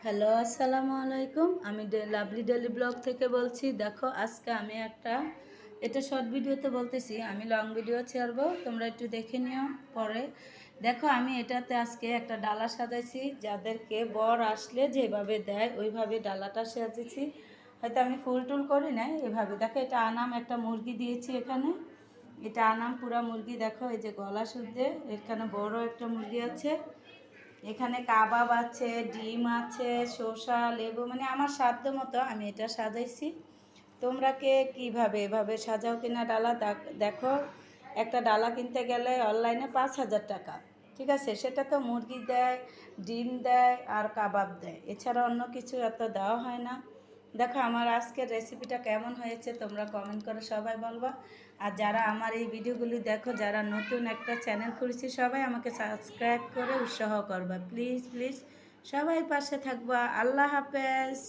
Hello, আসসালামু আলাইকুম। আমি লাভলি ডেলি ব্লগ থেকে বলছি। দেখো, আজকে আমি এটা শর্ট ভিডিওতে বলতেছি, আমি লং ভিডিও ছাড়বো, তোমরা একটু দেখে নিও পরে। দেখো, আমি এটাতে আজকে একটা ডালা সাজাইছি, যাদেরকে বর আসলে যেভাবে দেয় ওইভাবে ডালাটা সাজিয়েছি। হয়তো আমি ফুল টুল করি নাই, এভাবে। দেখো, এটা আনাম একটা মুরগি দিয়েছি এখানে। এটা আনাম পুরা মুরগি। দেখো, এই যে গলা শুদ্ধে, এখানে বড় একটা মুরগি আছে। এখানে কাবাব আছে, ডিম আছে, শসা, লেবু, মানে আমার সাধ্য মতো আমি এটা সাজাইছি। তোমরা কে কীভাবে এভাবে সাজাও কিনা ডালা দেখো। একটা ডালা কিনতে গেলে অনলাইনে 5,000 টাকা, ঠিক আছে? সেটা তো মুরগি দেয়, ডিম দেয় আর কাবাব দেয়, এছাড়া অন্য কিছু এত দেওয়া হয় না। দেখো, আমার আজকের রেসিপিটা কেমন হয়েছে তোমরা কমেন্ট করে সবাই বলবা। আর যারা আমার এই ভিডিওগুলি দেখো, যারা নতুন একটা চ্যানেল খুলেছি, সবাই আমাকে সাবস্ক্রাইব করে উৎসাহ করবা, প্লিজ প্লিজ। সবাই পাশে থাকবা। আল্লাহ হাফেজ।